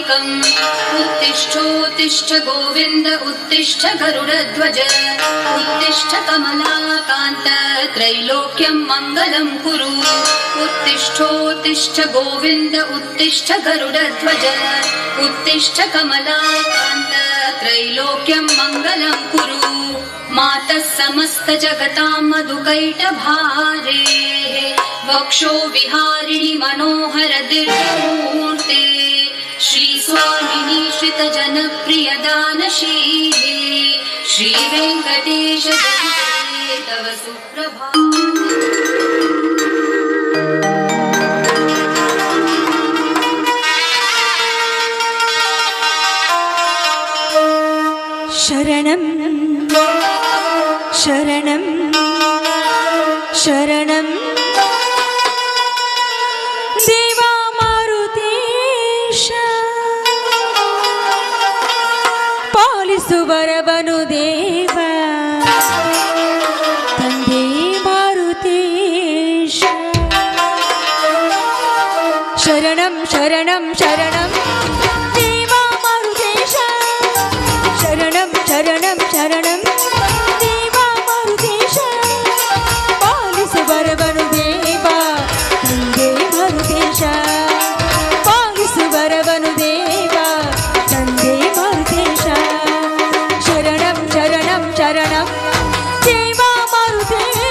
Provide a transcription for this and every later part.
सात्विकम् उत्तिष्ठोत्तिष्ठ गोविन्द उत्तिष्ठ गरुडध्वज उत्तिष्ठ कमलाकान्त त्रैलोक्यं मङ्गलं कुरु उत्तिष्ठोत्तिष्ठ गोविन्द उत्तिष्ठ गरुडध्वज उत्तिष्ठ कमलाकान्त त्रैलोक्यं मङ्गलं कुरु मातः समस्त जगतां मधुकैटभारे वक्षो विहारिणि मनोहर दिव्यमूर्ते श्री स्वामिनी श्रित जनप्रिय दानशीले श्री वेंकटेश दत्ते तव सुप्रभाते। शरणं शरणं शरणं देवा मारुतीश पालिसु वरवनु देव ತಂದೆ ಮಾರುತೀಶ ಶರಣಂ ಶರಣಂ ಶರಣಂ ದೇವಾ ಮಾರುತೀಶ ಶರಣಂ ಶರಣಂ ಶರಣಂ ದೇವಾ ಮಾರುತೀಶ ಪಾಲಿಸು ವರವನು ದೇವ ತಂದೆ ಮಾರುತೀಶ ಪಾಲಿಸು ವರವನು ದೇವ ತಂದೆ ಮಾರುತೀಶ ಶರಣಂ ಶರಣಂ ಶರಣಂ ದೇವಾ ಮಾರುತೀಶ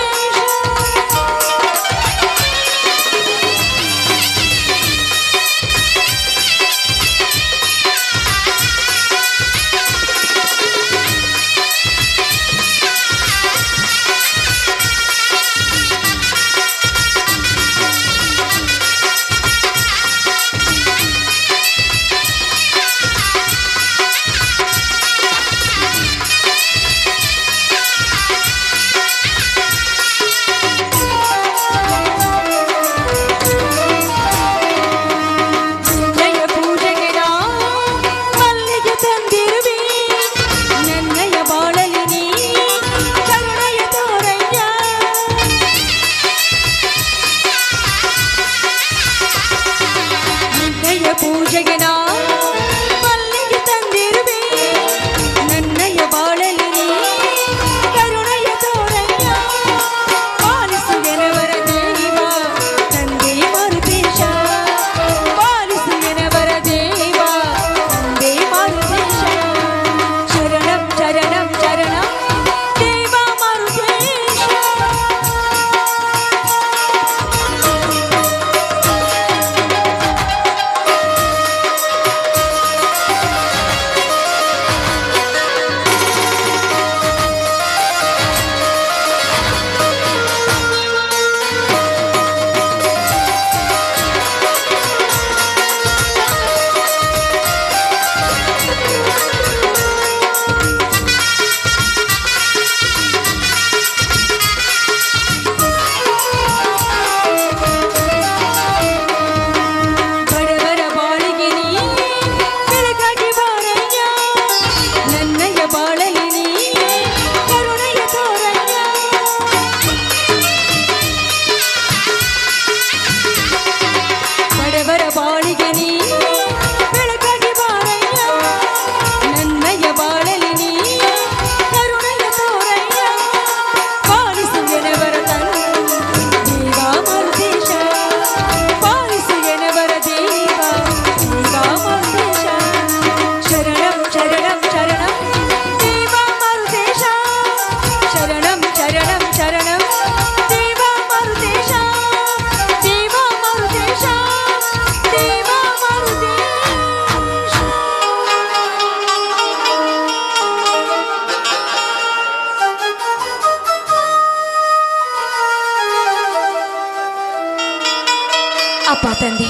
ಅಪ್ಪ ತಂದೆ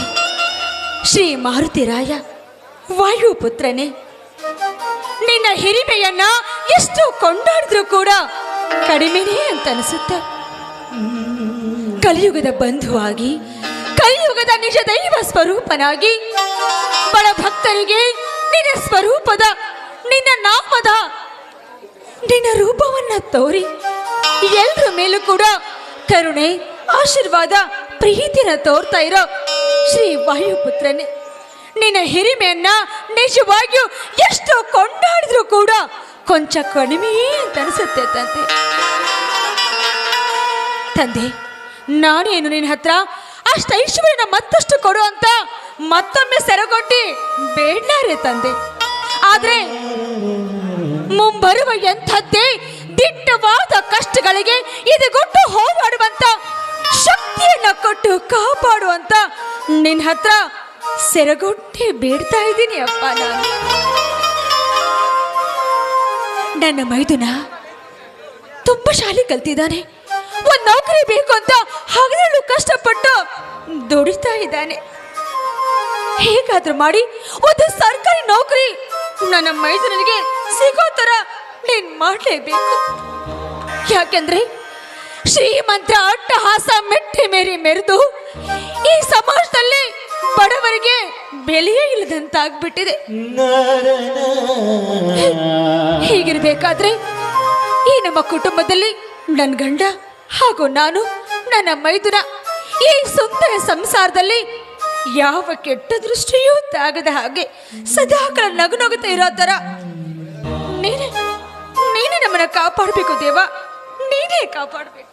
ಶ್ರೀ ಮಾರುತಿರಾಯ ವಾಯುಪುತ್ರನೇ, ನಿನ್ನ ಹಿರಿಮೆಯನ್ನ ಎಷ್ಟು ಕೊಂಡಾಡಿದ್ರೂ ಕೂಡ ಕಡಿಮೆನೇ ಅಂತ ಅನಿಸುತ್ತೆ. ಕಲಿಯುಗದ ಬಂಧುವಾಗಿ, ಕಲಿಯುಗದ ನಿಜ ದೈವ ಸ್ವರೂಪನಾಗಿ ಬಡ ಭಕ್ತರಿಗೆ ನಿನ್ನ ಸ್ವರೂಪದ, ನಿನ್ನ ನಾಮದ, ನಿನ್ನ ರೂಪವನ್ನ ತೋರಿ ಎಲ್ಲರ ಮೇಲೂ ಕೂಡ ಕರುಣೆ, ಆಶೀರ್ವಾದ, ಪ್ರೀತಿನ ತೋರ್ತಾ ಇರೋ ಶ್ರೀ ವಾಯುಪುತ್ರನೇ, ನಿನ್ನ ಹಿರಿಮೆಯನ್ನ ನಿಜವಾಗಿಯೂ ಎಷ್ಟು ಕೊಂಡಾಡಿದ್ರು ಕೂಡ ಕೊಂಚ ಕಡಿಮೆಯೇ ಅಂತ ಅನಿಸುತ್ತೆ ತಂದೆ. ನಾನೇನು ನಿನ್ನ ಹತ್ರ ಅಷ್ಟು ಐಶ್ವರ್ಯನ ಮತ್ತಷ್ಟು ಕೊಡು ಅಂತ ಮತ್ತೊಮ್ಮೆ ಸೆರಗೊಟ್ಟಿ ಬೇಡ್ಲಾರೆ ತಂದೆ. ಆದ್ರೆ ಮುಂಬರುವ ಎಂಥದ್ದೇ ದಿಟ್ಟವಾದ ಕಷ್ಟಗಳಿಗೆ ಇದಗೊಟ್ಟು ಹೋರಾಡುವಂತ ಶಕ್ತಿಯನ್ನ ಕೊಟ್ಟು ಕಾಪಾಡುವಂತ ನಿನ್ನ ಹತ್ರ ಸೆರಗೊಟ್ಟಿ ಬೇಡ್ತಾ ಇದ್ದೀನಿ ಅಪ್ಪ. ನನ್ನ ಮೈದುನ ತುಂಬಾ ಶಾಲೆ ಕಲ್ತಿದ್ದಾನೆ. ಒಂದ್ ನೌಕರಿ ಬೇಕು ಅಂತ ಹಗಲು ಕಷ್ಟಪಟ್ಟು ದುಡಿತಾ ಇದ್ದಾನೆ. ಹೇಗಾದ್ರೂ ಮಾಡಿ ಒಂದು ಸರ್ಕಾರಿ ನೌಕರಿ ನನ್ನ ಮೈದುನಿಗೆ ಸಿಗೋ ತರ ನೀನ್ ಮಾಡ್ಲೇಬೇಕು. ಯಾಕೆಂದ್ರೆ ಶ್ರೀಮಂತರ ಅಟ್ಟಹಾಸ ಮೆಟ್ಟಿ ಮೇರಿ ಮೆರೆದು ಈ ಸಮಾಜದಲ್ಲಿ ಬಡವರಿಗೆ ಬೆಲೆಯೇ ಇಲ್ಲದಂತಾಗ್ಬಿಟ್ಟಿದೆ. ಹೀಗಿರ್ಬೇಕಾದ್ರೆ ಈ ನಮ್ಮ ಕುಟುಂಬದಲ್ಲಿ ನನ್ನ ಗಂಡ ಹಾಗೂ ನಾನು, ನನ್ನ ಮೈದುನ ಈ ಸುಂದರ ಸಂಸಾರದಲ್ಲಿ ಯಾವ ಕೆಟ್ಟ ದೃಷ್ಟಿಯೂ ತಾಗದ ಹಾಗೆ ಸದಾಕಾಲ ನಗುನಗುತ್ತಾ ಇರೋ ತರ ನೀನೇ ನಮ್ಮನ್ನ ಕಾಪಾಡಬೇಕು ದೇವ, ನೀನೇ ಕಾಪಾಡಬೇಕು.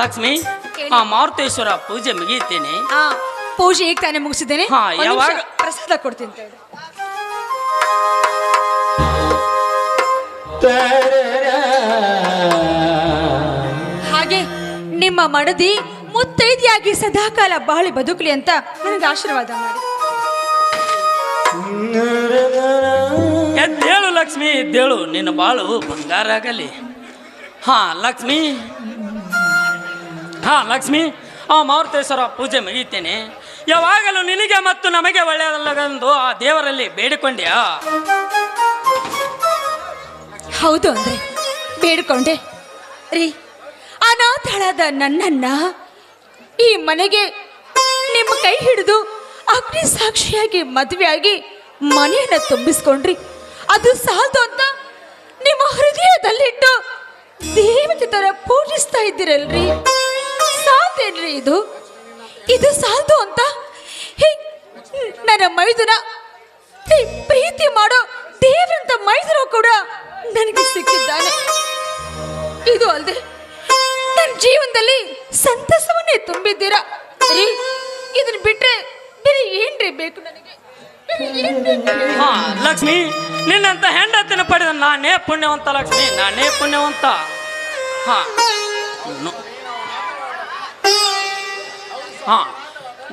ಲಕ್ಷ್ಮಿ, ಮಾರುತೇಶ್ವರ ಪೂಜೆ ಮುಗಿಯುತ್ತೇನೆ. ಪೂಜೆ ಈಗ ತಾನೇ ಮುಗಿಸಿದ್ದೇನೆ. ಯಾವಾಗ ಪ್ರಸಾದ ಕೊಡ್ತೀನಿ. ಹಾಗೆ ನಿಮ್ಮ ಮಡದಿ ಮುತ್ತೈದೆಯಾಗಿ ಸದಾಕಾಲ ಬಾಳಿ ಬದುಕಲಿ ಅಂತ ನನಗೆ ಆಶೀರ್ವಾದ ಮಾಡಿ. ಎದ್ದೇಳು ಲಕ್ಷ್ಮಿ, ಎದ್ದೇಳು, ನಿನ್ನ ಬಾಳು ಬಂಗಾರ ಆಗಲಿ. ಲಕ್ಷ್ಮಿ, ಮಾರುತೇಶ್ವರ ಪೂಜೆ ಮುಗಿಯುತ್ತೇನೆ. ಯಾವಾಗಲೂ ನಿನಗೆ ಮತ್ತು ನಮಗೆ ಒಳ್ಳೆಯದಲ್ಲವೆಂದು ಆ ದೇವರಲ್ಲಿ ಬೇಡಿಕೊಂಡ್ಯಾ? ಹೌದು ಅಂದ್ರೆ ಬೇಡಿಕೊಂಡೆ ರೀ. ಅನಾಥಳಾದ ನನ್ನನ್ನ ಈ ಮನೆಗೆ ನಿಮ್ಮ ಕೈ ಹಿಡಿದು ಅಗ್ನಿ ಸಾಕ್ಷಿಯಾಗಿ ಮದುವೆಯಾಗಿ ಮನೆಯನ್ನ ತುಂಬಿಸ್ಕೊಂಡ್ರಿ. ಅದು ಸಾಲದು ಅಂತ ನಿಮ್ಮ ಹೃದಯದಲ್ಲಿಟ್ಟು ದೇವತೆ ತರ ಪೂಜಿಸ್ತಾ ಇದ್ದೀರಲ್ರಿ. ಸಾಲ್ದೇನ್ರಿ ಇದು ಸಾಲದು ಅಂತ ನನ್ನ ಮೈದುನ ಪ್ರೀತಿ ಮಾಡೋ ದೇವರಂತ ಮೈದುನ ಕೂಡ ನನಗೆ ಸಿಕ್ಕಿದ್ದಾನೆ. ಇದು ಅಲ್ಲದೆ ನನ್ನ ಜೀವನದಲ್ಲಿ ಸಂತಸವನ್ನೇ ತುಂಬಿದ್ದೀರಾ ರೀ. ಇದನ್ನ ಬಿಟ್ರೆ ಬೇರೆ ಏನ್ರಿ ಬೇಕು ನನಗೆ? ಲಕ್ಷ್ಮಿ, ನಿನ್ನಂತ ಹೆಂಡತಿನ ಪಡೆದ ನಾನೇ ಪುಣ್ಯವಂತ ಲಕ್ಷ್ಮಿ, ನಾನೇ ಪುಣ್ಯವಂತ.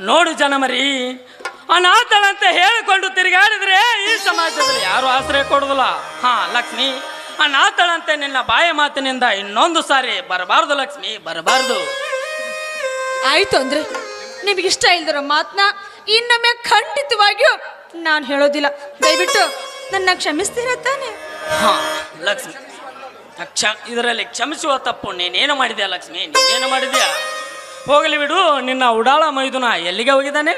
ನೋಡು ಜನಮರಿ, ಅನಾಥಳಂತೆ ಹೇಳಿಕೊಂಡು ತಿರುಗಾಡಿದ್ರೆ ಈ ಸಮಾಜದಲ್ಲಿ ಯಾರು ಆಶ್ರಯ ಕೊಡುದಿಲ್ಲ. ಲಕ್ಷ್ಮಿ, ಅನಾಥಳಂತೆ ನಿನ್ನ ಬಾಯ ಮಾತಿನಿಂದ ಇನ್ನೊಂದು ಸಾರಿ ಬರಬಾರ್ದು ಲಕ್ಷ್ಮಿ, ಬರಬಾರ್ದು. ಆಯ್ತು ಅಂದ್ರೆ ನಿಮಗಿಷ್ಟ ಇಲ್ದಿರೋ ಮಾತನ್ನ ಇನ್ನೊಮ್ಮೆ ಖಂಡಿತವಾಗಿಯೂ ನಾನು ಹೇಳೋದಿಲ್ಲ. ದಯವಿಟ್ಟು ನನ್ನ ಕ್ಷಮಿಸ್ತೀರಾ ತಾನೆ? ಲಕ್ಷ್ಮಿ, ಇದರಲ್ಲಿ ಕ್ಷಮಿಸುವ ತಪ್ಪು ನೀನೇನು ಮಾಡಿದ್ಯಾ ಲಕ್ಷ್ಮಿ? ನೀನೇನು ಮಾಡಿದ್ಯಾ? ಹೋಗಲಿ ಬಿಡು. ನಿನ್ನ ಉಡಾಳ ಮೈದುನ ಎಲ್ಲಿಗೆ ಹೋಗಿದ್ದಾನೆ?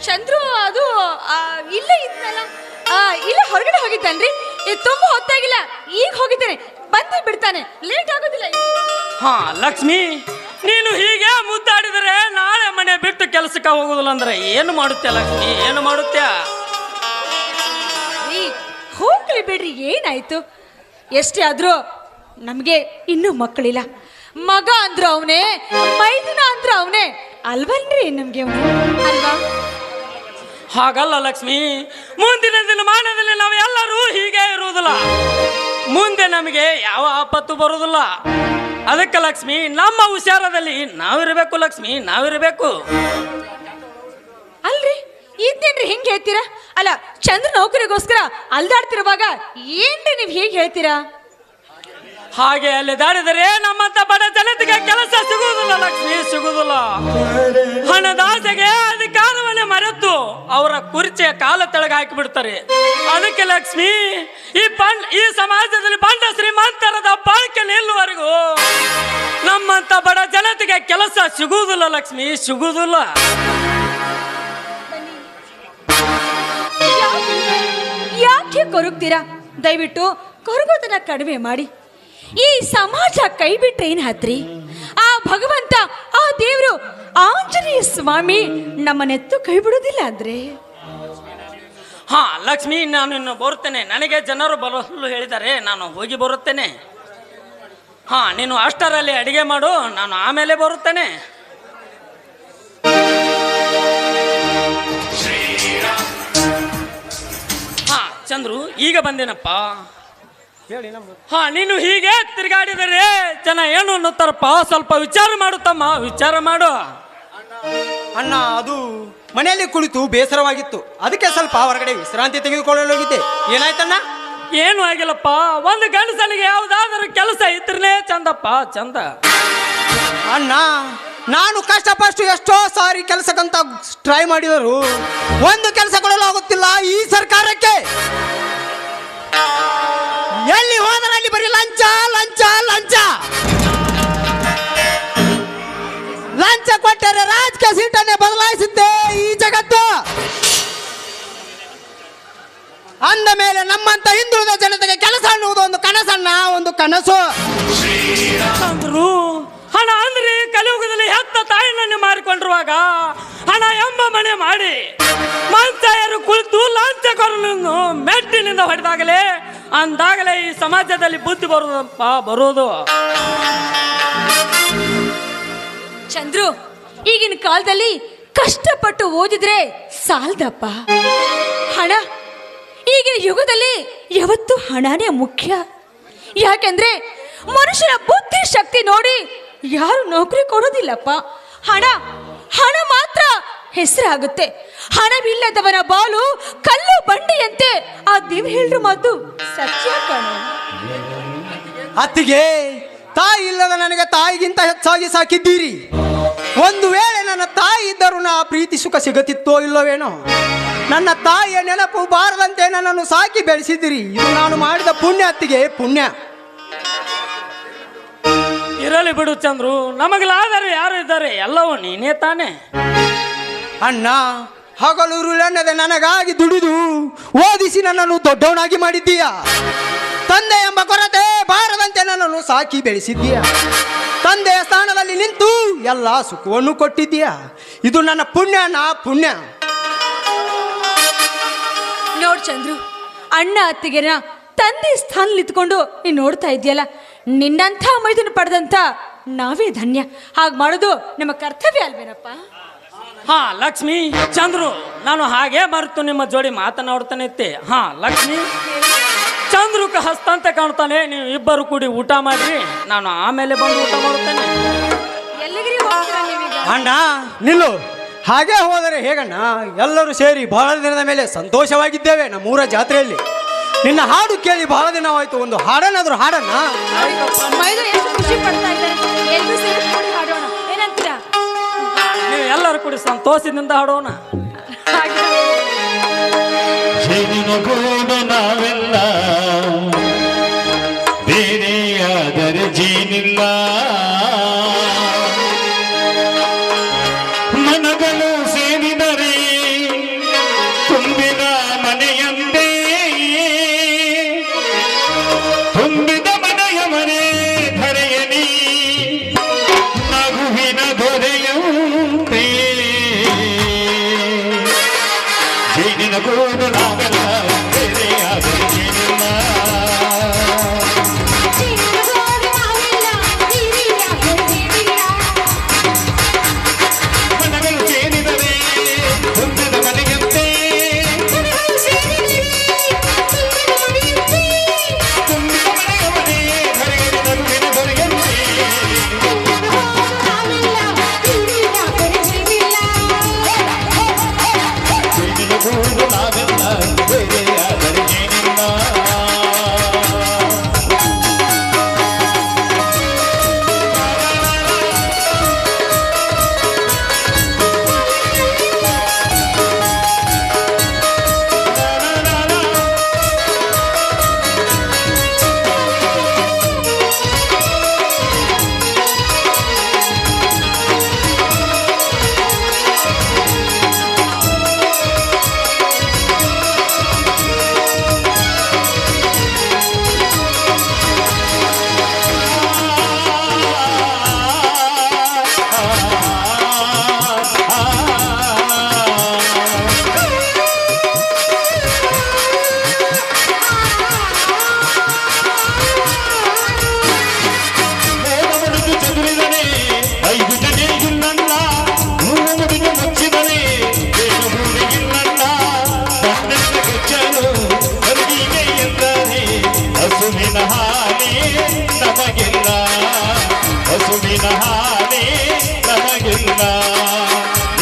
ಚಂದ್ರು ಅದು ಇಲ್ಲೇ ಇದ್ನಲ್ಲ, ಇಲ್ಲ ಹೊರಗಡೆ ಹೋಗಿದ್ದಾನ್ರಿ. ತುಂಬಾ ಹೊತ್ತಾಗಿಲ್ಲ, ಈಗ ಹೋಗಿದ್ದೇನೆ, ಬಂದೇ ಬಿಡ್ತಾನೆ, ಲೇಟ್ ಆಗೋದಿಲ್ಲ. ಲಕ್ಷ್ಮಿ, ನೀನು ಹೀಗೆ ಮುದ್ದಾಡಿದರೆ ನಾಳೆ ಮನೆ ಬಿಟ್ಟು ಕೆಲಸಕ್ಕೆ ಹೋಗುದಿಲ್ಲ ಅಂದ್ರೆ ಏನು ಮಾಡುತ್ತೀಯ ಲಕ್ಷ್ಮಿ? ಏನು ಮಾಡುತ್ತೀಯ? ಹೋಗ್ಲಿ ಬಿಡ್ರಿ, ಏನಾಯ್ತು? ಎಷ್ಟೇ ಆದ್ರೂ ನಮ್ಗೆ ಇನ್ನೂ ಮಕ್ಕಳಿಲ್ಲ. ಮಗ ಅಂದ್ರು ಅವನೇ, ಮೈದುನ ಅಂದ್ರು ಅವನೇ ಅಲ್ವಲ್ರಿ ನಮ್ಗೆ ಅಲ್ವಾ? ಹಾಗಲ್ಲ ಲಕ್ಷ್ಮಿ, ಮುಂದಿನ ದಿನಮಾನದಲ್ಲಿ ನಾವು ಎಲ್ಲರೂ ಹೀಗೆ ಇರುವುದಿಲ್ಲ. ಮುಂದೆ ನಮಗೆ ಯಾವ ಆಪತ್ತು ಬರುವುದಿಲ್ಲ. ಅದಕ್ಕೆ ಲಕ್ಷ್ಮಿ, ನಮ್ಮ ಹುಷಾರದಲ್ಲಿ ನಾವಿರಬೇಕು ಲಕ್ಷ್ಮಿ, ನಾವಿರಬೇಕು. ಅಲ್ರಿ ಇದೇನ್ರಿ ಹೆಂಗೆ ಹೇಳ್ತೀರಾ? ಅಲ್ಲ, ಚಂದ್ರ ನೌಕರಿಗೋಸ್ಕರ ಅಲ್ದಾಡ್ತಿರುವಾಗ ಏನ್ರಿ ನೀವು ಹೇಗೆ ಹೇಳ್ತೀರಾ? ಹಾಗೆ ಅಲ್ಲಿ ದಾಡಿದರೆ ನಮ್ಮಂತ ಬಡ ಜನತೆಗೆ ಕೆಲಸ ಸಿಗುವುದಿಲ್ಲ ಲಕ್ಷ್ಮಿ, ಸಿಗುವುದಿಲ್ಲ. ಹಣದಾಸೆಗೆ ಅಧಿಕಾರವನ್ನೇ ಮರೆತು ಅವರ ಕುರ್ಚಿಯ ಕಾಲ ತೆಳಗೆ ಹಾಕಿ ಬಿಡ್ತಾರೆ. ಅದಕ್ಕೆ ಲಕ್ಷ್ಮಿ ಈ ಸಮಾಜದಲ್ಲಿ ಬಂಡ ಶ್ರೀಮಂತರದ ಬಾಳಿಕೆ ನಿಲ್ಲುವರೆಗೂ ನಮ್ಮಂತ ಬಡ ಜನತೆಗೆ ಕೆಲಸ ಸಿಗುವುದಿಲ್ಲ ಲಕ್ಷ್ಮಿ, ಸಿಗುವುದಿಲ್ಲ. ಯಾಕೆ ಕೊರಗ್ತೀರಾ? ದಯವಿಟ್ಟು ಕೊರಗೋದನ್ನ ಕಡಿಮೆ ಮಾಡಿ. ಈ ಸಮಾಜ ಕೈ ಬಿಟ್ರೆ ಏನ್ ಹತ್ರಿ? ಆ ಭಗವಂತ, ಆ ದೇವರು, ಆಂಜನೇಯ ಸ್ವಾಮಿ ನಮ್ಮನ್ನೆತ್ತು ಕೈ ಬಿಡುವುದಿಲ್ಲ ಅಂದ್ರೆ. ಹಾ ಲಕ್ಷ್ಮಿ, ನಾನು ಇನ್ನು ಬರುತ್ತೇನೆ. ನನಗೆ ಜನರು ಬರಲು ಹೇಳಿದ್ದಾರೆ, ನಾನು ಹೋಗಿ ಬರುತ್ತೇನೆ. ಹಾ, ನೀನು ಅಷ್ಟರಲ್ಲಿ ಅಡಿಗೆ ಮಾಡು, ನಾನು ಆಮೇಲೆ ಬರುತ್ತೇನೆ. ಹಾ ಚಂದ್ರು, ಈಗ ಬಂದೇನಪ್ಪ. ಹಾ, ನೀನು ಹೀಗೆ ತಿರುಗಾಡಿದರೆ ಜನ ಏನು ಅನ್ನುತ್ತಾರಪ್ಪ. ಸ್ವಲ್ಪ ವಿಚಾರ ಮಾಡು ತಮ್ಮ, ವಿಚಾರ ಮಾಡು. ಅಣ್ಣ, ಅದು ಮನೆಯಲ್ಲಿ ಕುಳಿತು ಬೇಸರವಾಗಿತ್ತು, ಅದಕ್ಕೆ ಸ್ವಲ್ಪ ಹೊರಗಡೆ ವಿಶ್ರಾಂತಿ ತೆಗೆದುಕೊಳ್ಳಲು ಹೋಗಿದ್ದೆ. ಏನಾಯ್ತಣ್ಣ? ಏನು ಆಗಿಲ್ಲಪ್ಪ. ಒಂದು ಗಂಡಸನಿಗೆ ಯಾವುದಾದರೂ ಕೆಲಸ ಇದ್ರೇ ಚಂದಪ್ಪ, ಚಂದ. ಅಣ್ಣ, ನಾನು ಕಷ್ಟಪಟ್ಟು ಎಷ್ಟೋ ಸಾರಿ ಕೆಲಸಕ್ಕಂತ ಟ್ರೈ ಮಾಡಿದರು, ಒಂದು ಕೆಲಸ ಕೊಡಲು ಆಗುತ್ತಿಲ್ಲ ಈ ಸರ್ಕಾರಕ್ಕೆ. ಎಲ್ಲಿ ಹೋದರಲ್ಲಿ ಬರೀ ಲಂಚ ಲಂಚ ಲಂಚ. ಲಂಚ ಕೊಟ್ಟರೆ ರಾಜಕೀಯ ಸೀಟನ್ನೇ ಬದಲಾಯಿಸುತ್ತೆ ಈ ಜಗತ್ತು. ಅಂದ ಮೇಲೆ ನಮ್ಮಂತ ಹಿಂದುಳಿದ ಜನತೆಗೆ ಕೆಲಸ ಅನ್ನುವುದು ಒಂದು ಕನಸನ್ನ, ಒಂದು ಕನಸು. ಚಂದ್ರು, ಹಣ ಅಂದ್ರೆ ಕಲಿಯುಗದಲ್ಲಿ ಹೆತ್ತ ತಾಯಿನನ್ನು ಮಾರಿಕೊಂಡಿರುವಾಗ ಹಣ ಎಂಬ ಮನೆ ಮಾಡಿ ಮಂಚಾಯರು ಕುಳಿತು ಲಂಚಕೊರಲನ್ನು ಮೆಟ್ಟಿನಿಂದ ಹೊಡೆದಾಗಲೇ ಅಂದಾಗಲೇ ಈ ಸಮಾಜದಲ್ಲಿ ಬುದ್ಧಿ ಬರುವುದಪ್ಪ, ಬರುವುದು. ಚಂದ್ರು, ಈಗಿನ ಕಾಲದಲ್ಲಿ ಕಷ್ಟಪಟ್ಟು ಓದಿದ್ರೆ ಸಾಲದಪ್ಪ. ಹಣ ಈಗಿನ ಯುಗದಲ್ಲಿ ಯಾವತ್ತೂ ಹಣನೇ ಮುಖ್ಯ. ಯಾಕೆಂದ್ರೆ ಮನುಷ್ಯನ ಬುದ್ಧಿ ಶಕ್ತಿ ನೋಡಿ ಯಾರು ನೌಕರಿ ಕೊಡೋದಿಲ್ಲಪ್ಪ. ಹಣ ಹಣ ಮಾತ್ರ ಹೆಸರಾಗುತ್ತೆ. ಹಣವಿಲ್ಲದವನ ಬಾಲು ಕಲ್ಲು ಬಂಡಿಯಂತೆ. ಆ ದೇವ್ ಹೇಳ್ರ ಮಾತು ಸತ್ಯ ಕಣ. ಅತ್ತಿಗೆ, ತಾಯಿ ಇಲ್ಲದ ನನಗೆ ತಾಯಿಗಿಂತ ಹೆಚ್ಚಾಗಿ ಸಾಕಿದ್ದೀರಿ. ಒಂದು ವೇಳೆ ನನ್ನ ತಾಯಿ ಇದ್ದರೂ ನಾ ಪ್ರೀತಿ ಸುಖ ಸಿಗುತ್ತಿತ್ತೋ ಇಲ್ಲವೇನೋ. ನನ್ನ ತಾಯಿಯ ನೆನಪು ಬಾರದಂತೆ ನನ್ನನ್ನು ಸಾಕಿ ಬೆಳೆಸಿದಿರಿ. ಇದು ನಾನು ಮಾಡಿದ ಪುಣ್ಯ ಅತ್ತಿಗೆ, ಪುಣ್ಯ. ಇರಲಿ ಬಿಡು ಚಂದ್ರು, ನಮಗಲಾದರೂ ಯಾರು ಇದ್ದಾರೆ? ಎಲ್ಲವೂ ನೀನೇ ತಾನೆ. ಅಣ್ಣ, ಹಗಲುರುಳೆನ್ನದೆ ನನಗಾಗಿ ದುಡಿದು ಓದಿಸಿ ನನ್ನನ್ನು ದೊಡ್ಡವನಾಗಿ ಮಾಡಿದ್ದೀಯ. ತಂದೆ ಎಂಬ ಕೊರತೆ ಬಾರದಂತೆ ನನ್ನನ್ನು ಸಾಕಿ ಬೆಳೆಸಿದ್ದೀಯ. ತಂದೆಯ ಸ್ಥಾನದಲ್ಲಿ ನಿಂತು ಎಲ್ಲ ಸುಖವನ್ನು ಕೊಟ್ಟಿದ್ದೀಯ. ಇದು ನನ್ನ ಪುಣ್ಯ, ನಾ ಪುಣ್ಯ. ನೋಡ್ ಚಂದ್ರು, ಅಣ್ಣ ಅತ್ತಿಗೆನ ತಂದೆ ಸ್ಥಾನದಲ್ಲಿ ಇತ್ಕೊಂಡು ನೀನು ನೋಡ್ತಾ ಇದೆಯಲ್ಲ, ನಿನ್ನಂಥ ಮೈದನ್ನು ಪಡೆದಂಥ ನಾವೇ ಧನ್ಯ. ಹಾಗೆ ಮಾಡೋದು ನಮ್ಮ ಕರ್ತವ್ಯ ಅಲ್ವೇನಪ್ಪ? ಹಾ ಲಕ್ಷ್ಮಿ, ಚಂದ್ರು, ನಾನು ಹಾಗೆ ಮರೆತು ನಿಮ್ಮ ಜೋಡಿ ಮಾತನಾಡ್ತಾನೆ ಇತ್ತೆ. ಹಾ ಲಕ್ಷ್ಮಿ, ಚಂದ್ರುಕ ಹಸ್ತಂತ ಕಾಣ್ತಾನೆ. ನೀವು ಇಬ್ಬರು ಕೂಡಿ ಊಟ ಮಾಡ್ರಿ, ನಾನು ಆಮೇಲೆ ಬಂದು ಊಟ ಮಾಡುತ್ತೇನೆ. ಎಲ್ಲಿಗ್ರಿ ಹೋಗ್ತೀರಾ ನೀವೀಗ? ಅಣ್ಣ ನಿಲ್ಲು, ಹಾಗೆ ಹೋದರೆ ಹೇಗಣ್ಣ? ಎಲ್ಲರೂ ಸೇರಿ ಬಹಳ ದಿನದ ಮೇಲೆ ಸಂತೋಷವಾಗಿದ್ದೇವೆ ನಮ್ಮೂರ ಜಾತ್ರೆಯಲ್ಲಿ. ನಿನ್ನ ಹಾಡು ಕೇಳಿ ಬಹಳ ದಿನವಾಯ್ತು, ಒಂದು ಹಾಡನ್ನಾದ್ರೂ ಹಾಡಣ್ಣ. ಮೈದು ಎಷ್ಟು ಖುಷಿ ಪಡ್ತಾ ಇದ್ದಾರೆ. ಎಲ್ಲರೂ ಸೇರಿ ಕೂಡಿ ಹಾಡೋಣ, ಏನಂತೀರಾ? ನೀವು ಎಲ್ಲರೂ ಕೂಡಿ ಸಂತೋಷದಿಂದ ಹಾಡೋಣ. ಜೇನಿನಗೂಡು ನಾವೆಲ್ಲ ಬೇರೆಯಾದರೆ ಜೇನಿಲ್ಲ. ಮನಗಳು ಸೇರಿದರೆ ತುಂಬಿದ ಮನೆಯಂತೆ, ತುಂಬಿದ ಮನೆಯ ಮನೆ ಧರೆಯಲಿ ನಗುವಿನ ದೊರೆಯುಂತೆ. ಜೇನಿನಗೂಡು ನಾವೆಲ್ಲ ಬೇರೆಯಾದರೆ ಜೇನಿಲ್ಲ. ಮನಗಳು ಸೇರಿದರೆ ತುಂಬಿದ ಮನೆಯಂತೆ, ತುಂಬಿದ ಮನೆಯ ಮನೆ ಧರೆಯಲಿ ನಗುವಿನ ದೊರೆಯಂತೆ. ಜೇನಿನಗೂಡು ನಾವೆಲ್ಲ ಬೇರೆಯಾದರೆ ಜೇನಿಲ್ಲ. ಮುತ್ತಿನ ಹಾಲೇ ನಮಗಿಲ್ಲ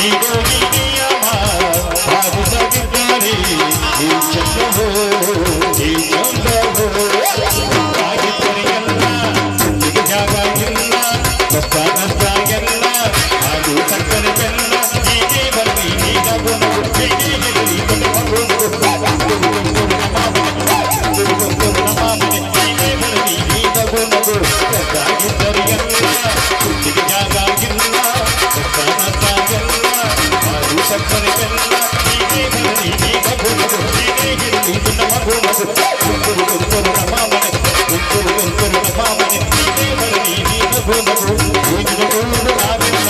ಈಗ ಈ ನಿಯಮ ಪಾಲಿಸದಿದ್ದರೆ ಈ ಚಂದವೋ ಈ ಚಂದವೋ ಆಗಿದ್ದರೆ ಎಲ್ಲ ಮುಂದಿಗೆ ಜಾಗ ಇಲ್ಲ ಕಷ್ಟ ನಷ್ಟ ಎಲ್ಲ ಹಾಗೂ ಸಕ್ಕರೆ ಬೆಲ್ಲ ನೀನೇ ಬರಲಿ ನೀನಗು ನಗು ನೀನೇ ಗೆಲ್ಲಿ ಮಗು ನೀನೇ ಬರಲಿ ನೀನಗು ನಗು ಆಗಿದ್ದರೆ ಎಲ್ಲ ಮುಂದಿಗೆ ಜಾಗ ಇಲ್ಲ ಕಷ್ಟ ನಷ್ಟ ಎಲ್ಲ ಹಾಗೂ ಸಕ್ಕರೆ ಬೆಲ್ಲ ನೀನೇ ಬರಲಿ ನೀನಗು ನಗು ನೀನೇ ಗೆಲ್ಲಿ ಮಗು ತುಂತುರು ನಮ್ಮ ಮನೆ ತುಂತುರು ನಮ್ಮ ಮನೆ ನೀನೇ ಬರಲಿ ನೀನಗು ನಗು ನೀನಗು ನಾವೆಲ್ಲ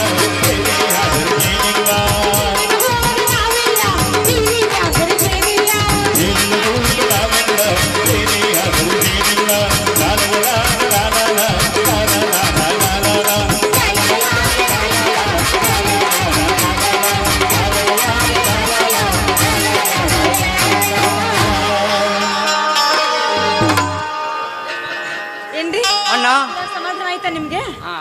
ಏನಿಲ್ಲ ಏನ್ರಿ ಅಣ್ಣ ಸಮಾಧಾನ ಆಯ್ತಾ ನಿಮ್ಗೆ?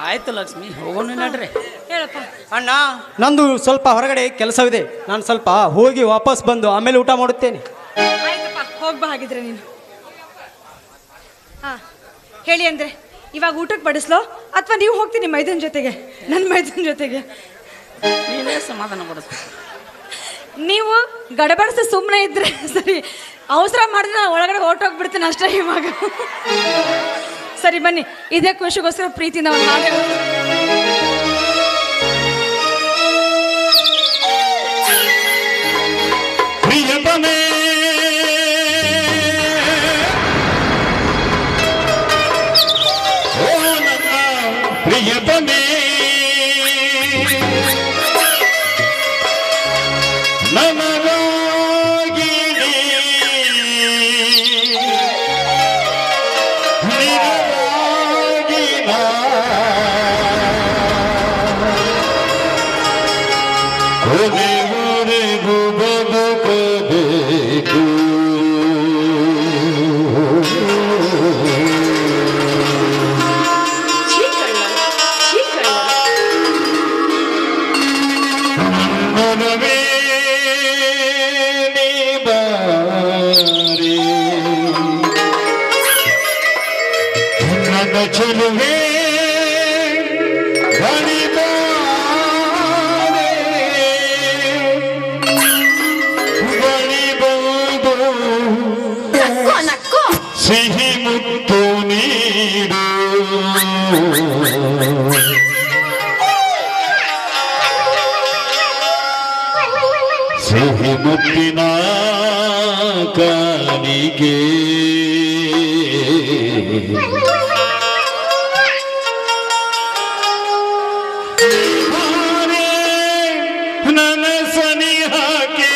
ಆಯ್ತು ಲಕ್ಷ್ಮಿ, ಹೋಗೋಣ ನಡ್ರಿ. ಹೇಳಪ್ಪ. ಅಣ್ಣ ನಂದು ಸ್ವಲ್ಪ ಹೊರಗಡೆ ಕೆಲಸವಿದೆ, ನಾನು ಸ್ವಲ್ಪ ಹೋಗಿ ವಾಪಸ್ ಬಂದು ಆಮೇಲೆ ಊಟ ಮಾಡುತ್ತೇನೆ. ಆಯ್ತಪ್ಪ, ಹೋಗ್ಬಾ ಹಾಗಿದ್ರೆ ನೀನು. ಹಾ ಹೇಳಿ ಅಂದ್ರೆ ಇವಾಗ ಊಟಕ್ಕೆ ಬಡಿಸ್ಲೋ ಅಥವಾ ನೀವು ಹೋಗ್ತೀನಿ ಮೈದನ್ ಜೊತೆಗೆ? ನನ್ನ ಮೈದನ್ ಜೊತೆಗೆ ನೀನೇ ಸಮಾಧಾನ ಪಡಿಸ್ಬೇಕು. ನೀವು ಗಡಬಡಿಸಿ ಸುಮ್ಮನೆ ಇದ್ರೆ ಸರಿ, ಅವಸರ ಮಾಡಿದ್ರೆ ನಾನು ಒಳಗಡೆ ಹೊರಟೋಗ್ಬಿಡ್ತೀನಿ ಅಷ್ಟೇ ಇವಾಗ. ಸರಿ ಬನ್ನಿ, ಇದೇ ಖುಷಿಗೋಸ್ಕರ ಪ್ರೀತಿಯಿಂದ ಒಂದು ಹಾಡು ಹೇಳು. ಪ್ರಿಯತಮೇ ಓ ನನ್ನ ಪ್ರಿಯತಮೇ ನನಗಾಗಿ ನಿನಗಾಗಿ ಕೊನೆವರೆಗೂ ಬದುಕಬೇಕು ಮನವೇ ನೀ ಬಾರಿ ನನ್ನ ಚೆಲುವೆ ಬಳಿಬಾರೆ ಬಳಿಬಹುದು ಸಿಹಿ ಮುತ್ತು ನೀಡು ಸಿಹಿ ಮುತ್ತಿನ ಕಾಣಿಗೆ ನನ್ನ ಸನಿಹಕ್ಕೆ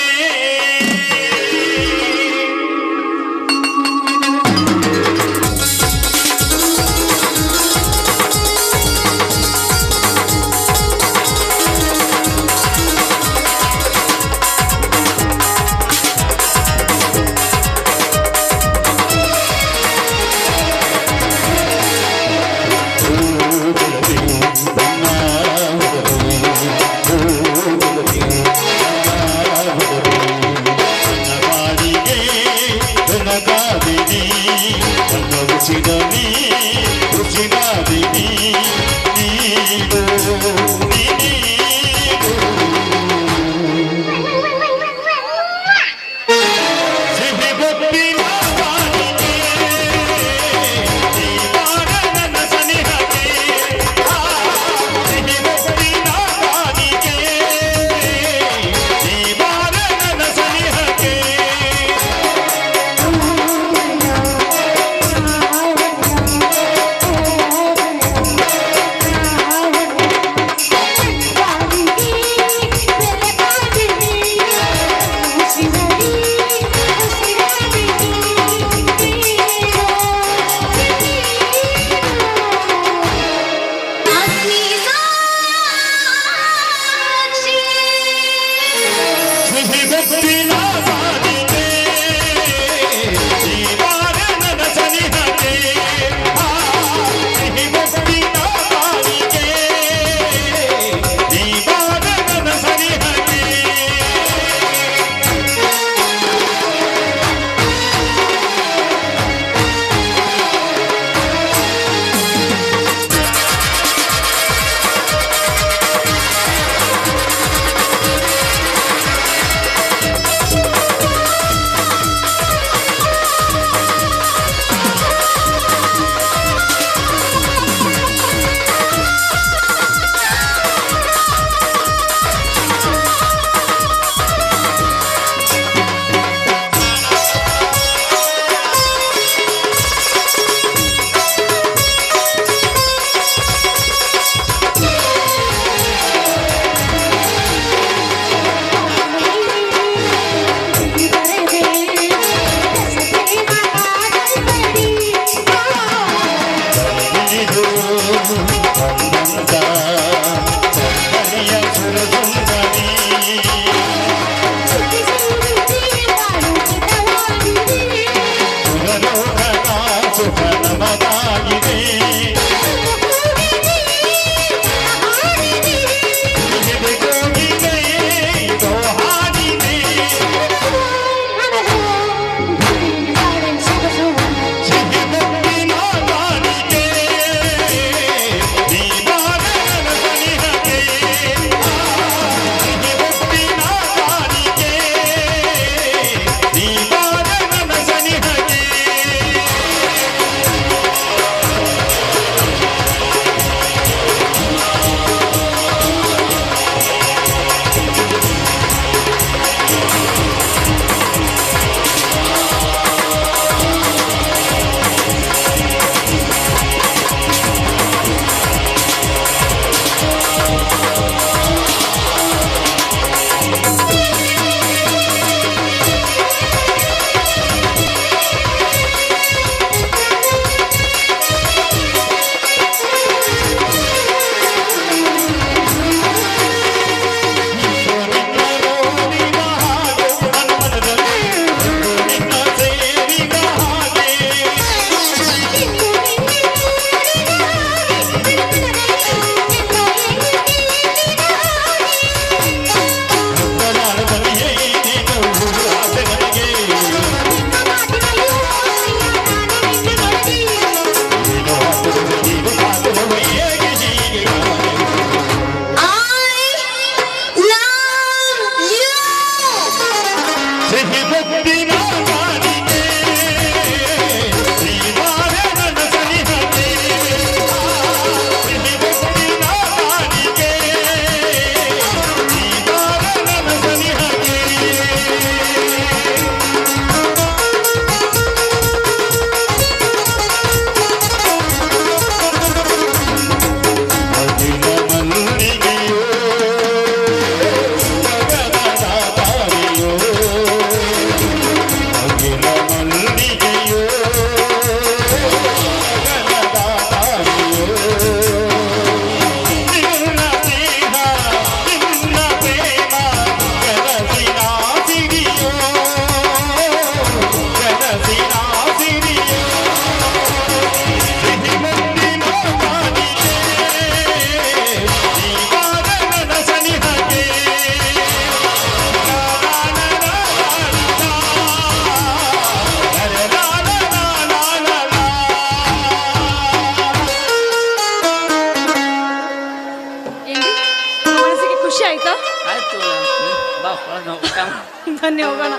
ಬನ್ನಿ ಹೋಗೋಣ.